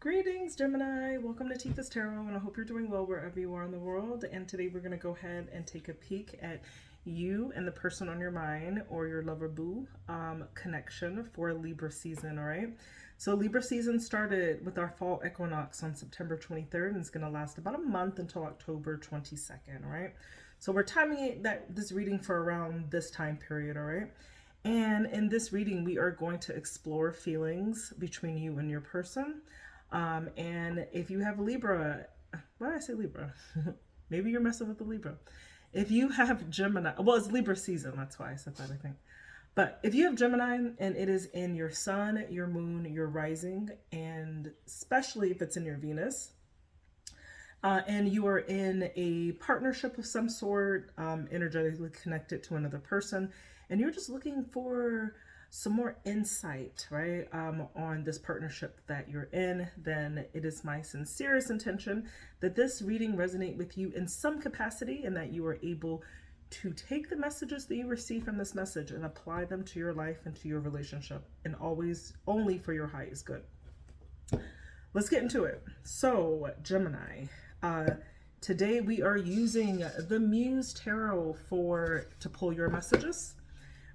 Greetings, Gemini. Welcome to Tifa's Tarot, and I hope you're doing well wherever you are in the world. And today we're going to go ahead and take a peek at you and the person on your mind or your lover boo connection for Libra season, all right? So Libra season started with our fall equinox on September 23rd, and it's going to last about a month until October 22nd, all right? So we're timing this reading for around this time period, all right? And in this reading, we are going to explore feelings between you and your person. And if you have Libra, why did I say Libra? Maybe you're messing with the Libra. If you have Gemini, well, it's Libra season. That's why I said that, I think. But if you have Gemini and it is in your sun, your moon, your rising, and especially if it's in your Venus, and you are in a partnership of some sort, energetically connected to another person, and you're just looking for some more insight, right, on this partnership that you're in, then it is my sincerest intention that this reading resonate with you in some capacity and that you are able to take the messages that you receive from this message and apply them to your life and to your relationship, and always only for your highest good. Let's get into it. So, Gemini, today we are using the Muse Tarot to pull your messages.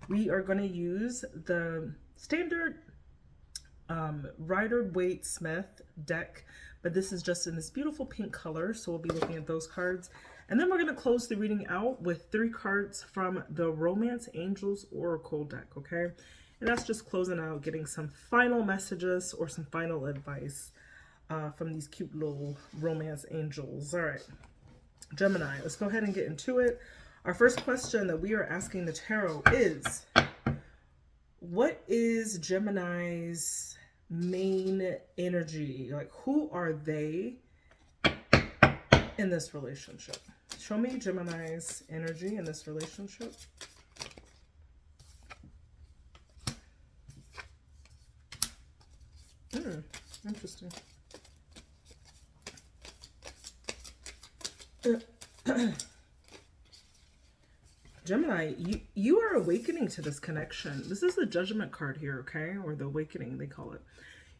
We are going to use the standard Rider-Waite-Smith deck, but this is just in this beautiful pink color, so we'll be looking at those cards. And then we're going to close the reading out with 3 cards from the Romance Angels Oracle deck, okay? And that's just closing out, getting some final messages or some final advice from these cute little romance angels. All right, Gemini, let's go ahead and get into it. Our first question that we are asking the tarot is, what is Gemini's main energy? Like, who are they in this relationship? Show me Gemini's energy in this relationship. Interesting. Gemini, you are awakening to this connection. This is the Judgment card here, okay? Or the awakening, they call it.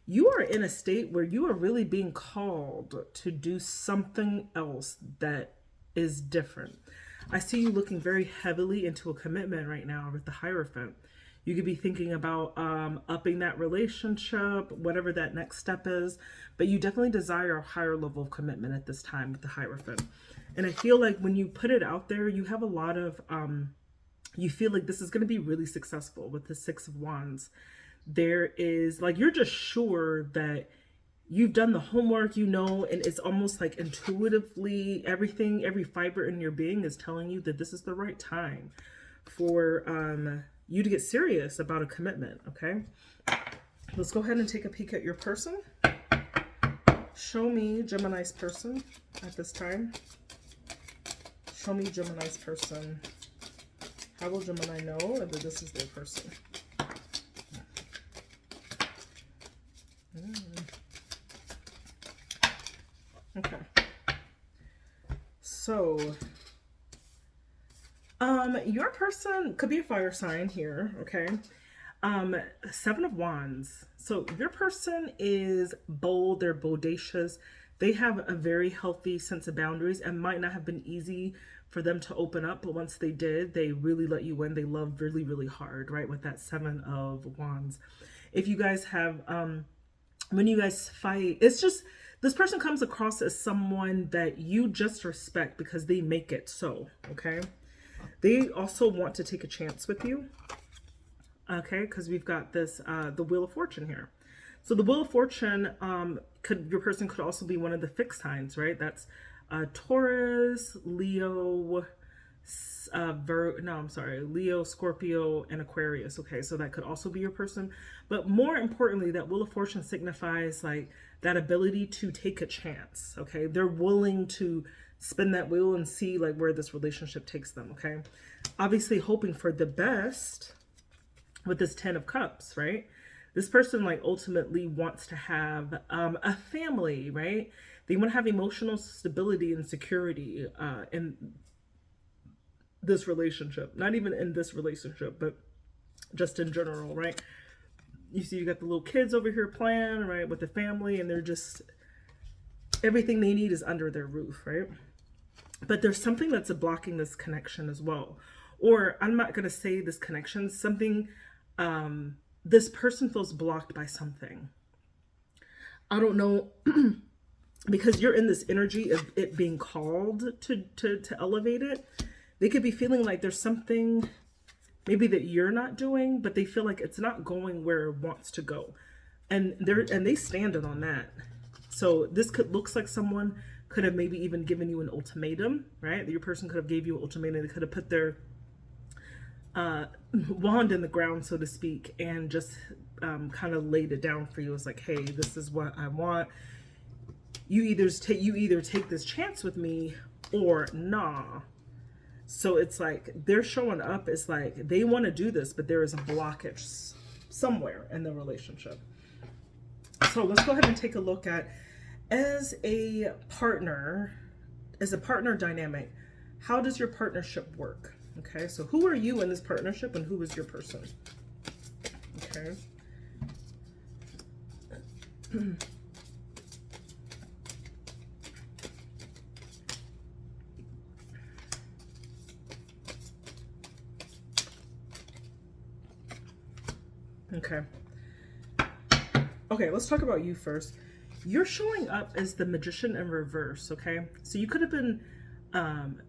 You are in a state where you are really being called to do something else that is different. I see you looking very heavily into a commitment right now with the Hierophant. You could be thinking about upping that relationship, whatever that next step is, but you definitely desire a higher level of commitment at this time with the Hierophant. And I feel like when you put it out there, you have a lot of, you feel like this is going to be really successful with the 6 of Wands. There is, like, you're just sure that you've done the homework, you know, and it's almost like intuitively everything, every fiber in your being is telling you that this is the right time for you to get serious about a commitment, okay? Let's go ahead and take a peek at your person. Show me Gemini's person at this time. Show me Gemini's person. How will Gemini know that this is their person? Okay. So, your person could be a fire sign here, okay? 7 of Wands. So your person is bold, they're bodacious. They have a very healthy sense of boundaries and might not have been easy for them to open up, but once they did, they really let you in. They love really, really hard, right? With that 7 of Wands. If you guys have, when you guys fight, it's just, this person comes across as someone that you just respect because they make it so, okay? They also want to take a chance with you, okay? Because we've got this, the Wheel of Fortune here. So the Wheel of Fortune, your person could also be one of the fixed signs, right? That's Taurus, Leo, Leo, Scorpio, and Aquarius. Okay, so that could also be your person. But more importantly, that Wheel of Fortune signifies like that ability to take a chance. Okay, they're willing to spin that wheel and see like where this relationship takes them. Okay, obviously hoping for the best with this 10 of Cups, right? This person like ultimately wants to have a family, right? They want to have emotional stability and security in this relationship. Not even in this relationship, but just in general, right? you see you got the little kids over here playing, right, with the family, and they're just, everything they need is under their roof, right? But there's something that's blocking this connection as well. Or I'm not going to say this connection, something, this person feels blocked by something. I don't know, because you're in this energy of it being called to elevate it. They could be feeling like there's something maybe that you're not doing, but they feel like it's not going where it wants to go. And they stand it on that. So this looks like someone could have maybe even given you an ultimatum, right? Your person could have gave you an ultimatum. They could have put their wand in the ground, so to speak, and just kind of laid it down for you. It's like, hey, this is what I want. You either take this chance with me or nah. So it's like they're showing up. It's like they want to do this, but there is a blockage somewhere in the relationship. So let's go ahead and take a look at, as a partner dynamic, how does your partnership work? Okay, so who are you in this partnership and who is your person? Okay. Okay. Okay, let's talk about you first. You're showing up as the Magician in reverse, okay? So you could have been,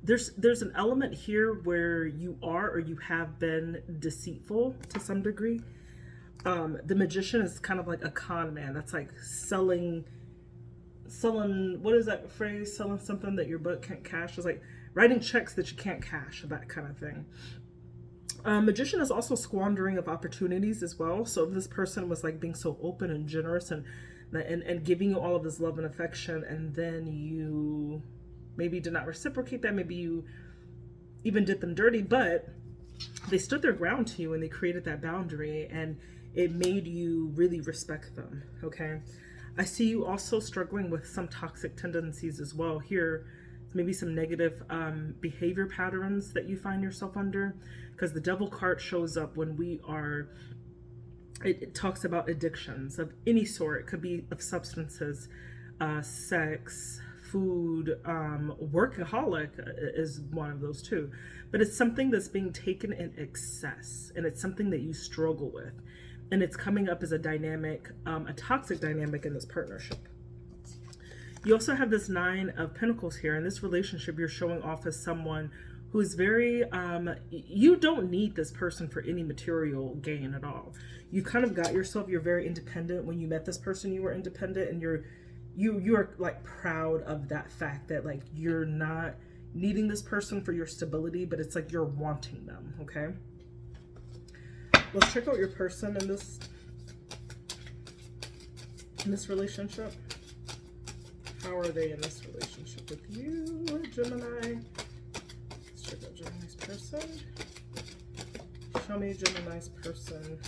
there's an element here where you are or you have been deceitful to some degree. The Magician is kind of like a con man. That's like selling, what is that phrase? Selling something that your book can't cash. It's like writing checks that you can't cash, that kind of thing. Magician is also squandering of opportunities as well. So if this person was like being so open and generous and giving you all of this love and affection, and then you maybe did not reciprocate that, maybe you even did them dirty, but they stood their ground to you and they created that boundary and it made you really respect them, okay? I see you also struggling with some toxic tendencies as well. Here, maybe some negative behavior patterns that you find yourself under, because the Devil card shows up when we are, it talks about addictions of any sort. It could be of substances, sex, food, workaholic is one of those too. But it's something that's being taken in excess, and it's something that you struggle with. And it's coming up as a dynamic, a toxic dynamic in this partnership. You also have this 9 of Pentacles here. In this relationship, you're showing off as someone who's very, you don't need this person for any material gain at all. You kind of got yourself, you're very independent. When you met this person, you were independent, and you are like proud of that fact that like you're not needing this person for your stability, but it's like you're wanting them, okay? Let's check out your person in this relationship. How are they in this relationship with you, Gemini? Let's check out Gemini's person. Show me Gemini's person.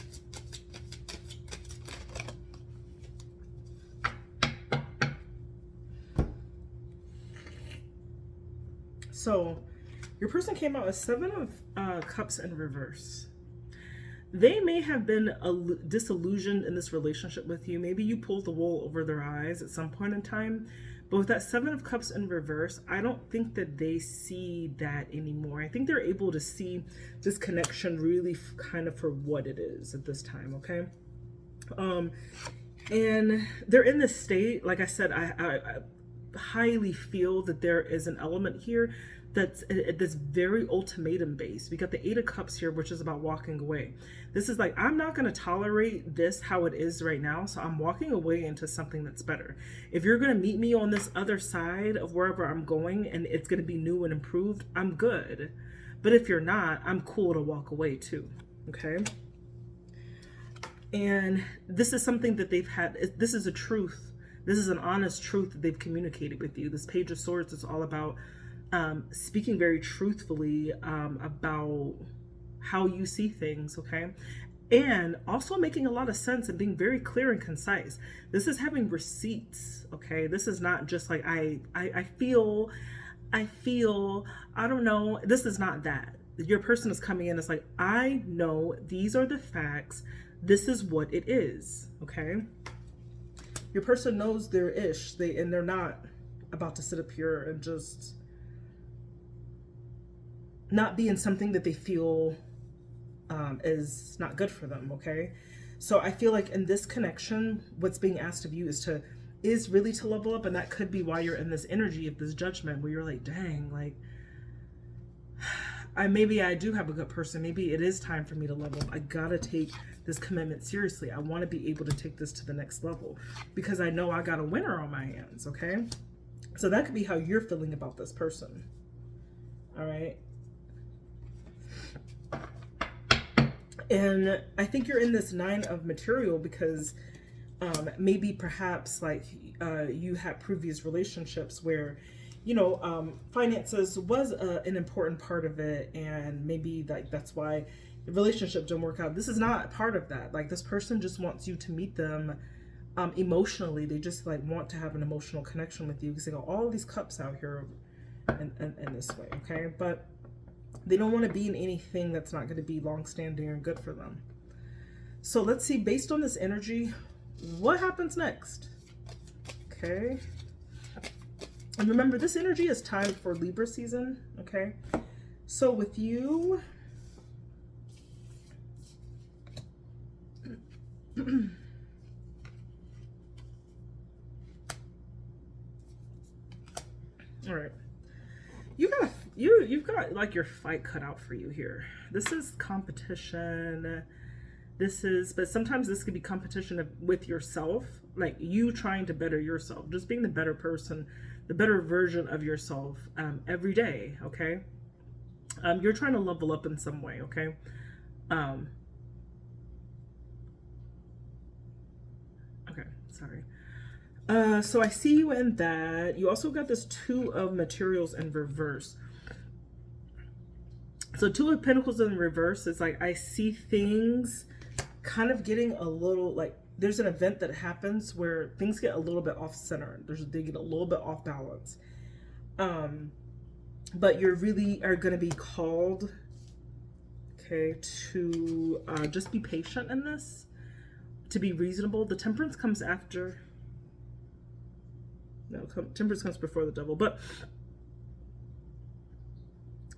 So, your person came out as 7 of Cups in reverse. They may have been disillusioned in this relationship with you. Maybe you pulled the wool over their eyes at some point in time. But with that 7 of Cups in reverse, I don't think that they see that anymore. I think they're able to see this connection really kind of for what it is at this time, okay? And they're in this state, like I said, I highly feel that there is an element here that's very ultimatum based. We got the 8 of Cups here, which is about walking away. This is like, I'm not going to tolerate this how it is right now, so I'm walking away into something that's better. If you're going to meet me on this other side of wherever I'm going and it's going to be new and improved, I'm good. But if you're not, I'm cool to walk away too, okay? And this is something that they've had, this is a truth. This is an honest truth that they've communicated with you. This Page of Swords is all about speaking very truthfully about how you see things, okay? And also making a lot of sense and being very clear and concise. This is having receipts, okay? This is not just like, I feel, I don't know. This is not that. Your person is coming in, it's like, I know these are the facts. this is what it is, okay? Your person knows their ish, and they're not about to sit up here and just not be in something that they feel is not good for them, okay? So I feel like in this connection, what's being asked of you is really to level up, and that could be why you're in this energy of this judgment where you're like, dang, like, maybe I do have a good person. Maybe it is time for me to level up. I gotta take this commitment seriously. I want to be able to take this to the next level because I know I got a winner on my hands, okay? So that could be how you're feeling about this person, all right? And I think you're in this 9 of material because maybe perhaps like you had previous relationships where, you know, finances was an important part of it, and maybe like that's why the relationship didn't work out. This is not part of that. Like this person just wants you to meet them emotionally. They just like want to have an emotional connection with you because they got all these cups out here in this way, okay? But they don't want to be in anything that's not going to be long-standing and good for them. So let's see, based on this energy, what happens next? Okay. And remember, this energy is timed for Libra season, okay? So with you, all right. You've got like your fight cut out for you here. This is competition. But sometimes this could be competition with yourself, like you trying to better yourself, just being the better person, the better version of yourself every day, okay? You're trying to level up in some way, okay? Okay, sorry. So I see you in that. You also got this 2 of materials in reverse. So 2 of Pentacles in reverse is like, I see things kind of getting a little, like, there's an event that happens where things get a little bit off center. They get a little bit off balance. But you really are going to be called, okay, to just be patient in this, to be reasonable. The Temperance comes after. No, Temperance comes before the Devil. But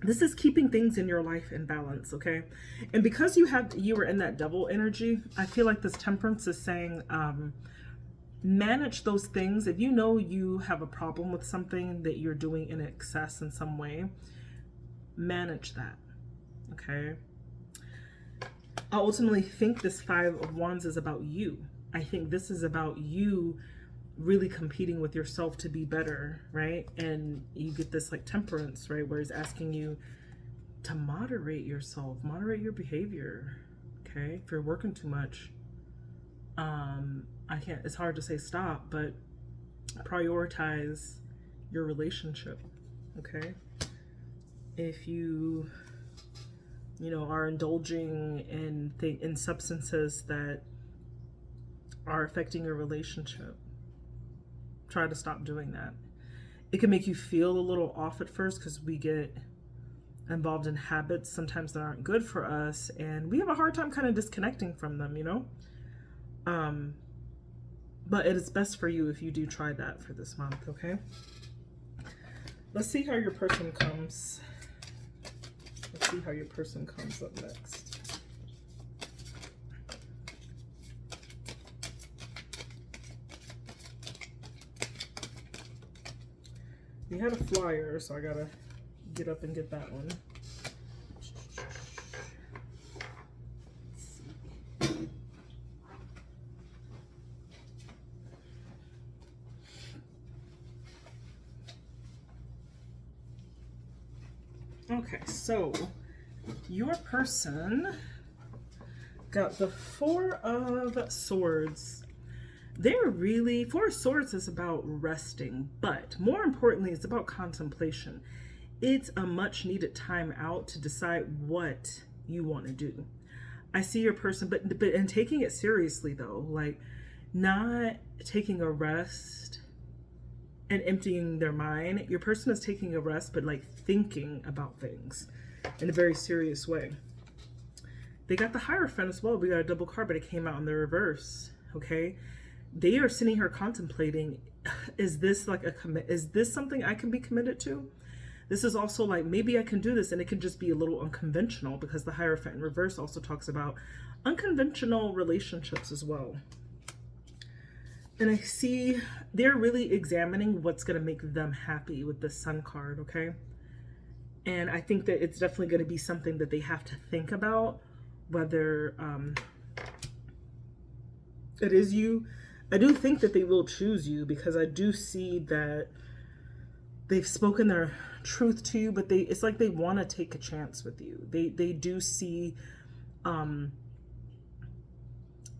this is keeping things in your life in balance, okay? And because you were in that Devil energy, I feel like this Temperance is saying, manage those things. If you know you have a problem with something that you're doing in excess in some way, manage that, okay? I ultimately think this 5 of Wands is about you. I think this is about you really competing with yourself to be better, right? And you get this like Temperance, right, where he's asking you to moderate yourself, moderate your behavior, okay? If you're working too much, it's hard to say stop, but prioritize your relationship, okay? If you are indulging in substances that are affecting your relationship, try to stop doing that. It can make you feel a little off at first because we get involved in habits sometimes that aren't good for us, and we have a hard time kind of disconnecting from them, but it is best for you if you do try that for this month, okay? Let's see how your person comes. Let's see how your person comes up next. We had a flyer, so I gotta get up and get that one. Okay, so your person got the 4 of Swords. They're really, 4 of Swords is about resting, but more importantly, it's about contemplation. It's a much needed time out to decide what you want to do. I see your person, but in taking it seriously though, like not taking a rest and emptying their mind. Your person is taking a rest, but like thinking about things in a very serious way. They got the Hierophant as well. We got a double card, but it came out in the reverse. Okay. They are sitting here contemplating, is this like a commit? Is this something I can be committed to? This is also like, maybe I can do this, and it can just be a little unconventional, because the Hierophant in reverse also talks about unconventional relationships as well. And I see they're really examining what's going to make them happy with the Sun card, okay? And I think that it's definitely going to be something that they have to think about, whether it is you. I do think that they will choose you, because I do see that they've spoken their truth to you, but it's like they want to take a chance with you. They do see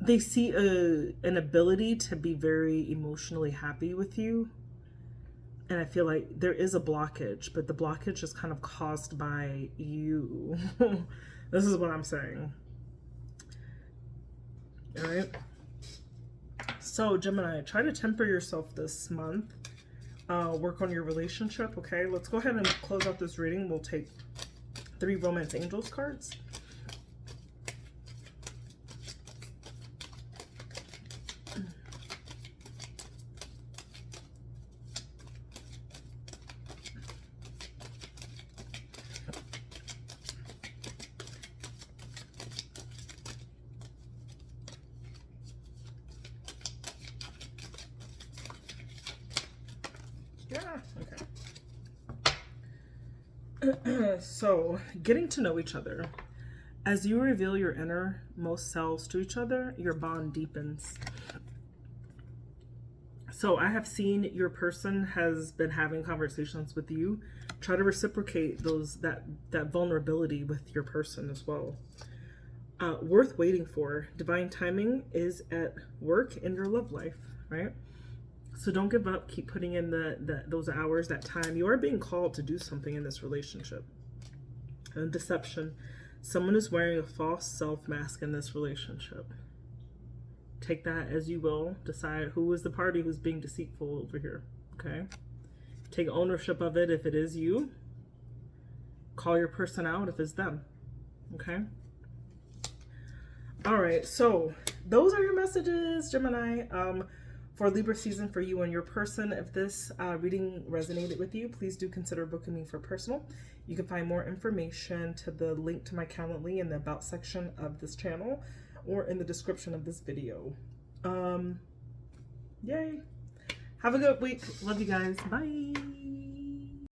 they see an ability to be very emotionally happy with you. And I feel like there is a blockage, but the blockage is kind of caused by you. This is what I'm saying. All right. So Gemini, try to temper yourself this month. Work on your relationship. Okay, let's go ahead and close out this reading. We'll take 3 Romance Angels cards. Yeah, okay. So, getting to know each other. As you reveal your innermost selves to each other, your bond deepens. So, I have seen your person has been having conversations with you. Try to reciprocate that vulnerability with your person as well. Worth waiting for. Divine timing is at work in your love life, right? So don't give up. Keep putting in those hours, that time. You are being called to do something in this relationship. And deception. Someone is wearing a false self mask in this relationship. Take that as you will. Decide who is the party who's being deceitful over here. Okay. Take ownership of it if it is you. Call your person out if it's them. Okay. All right. So those are your messages, Gemini. For Libra season, for you and your person. If this reading resonated with you, please do consider booking me for personal. You can find more information to the link to my Calendly in the About section of this channel, or in the description of this video. Yay. Have a good week. Love you guys. Bye.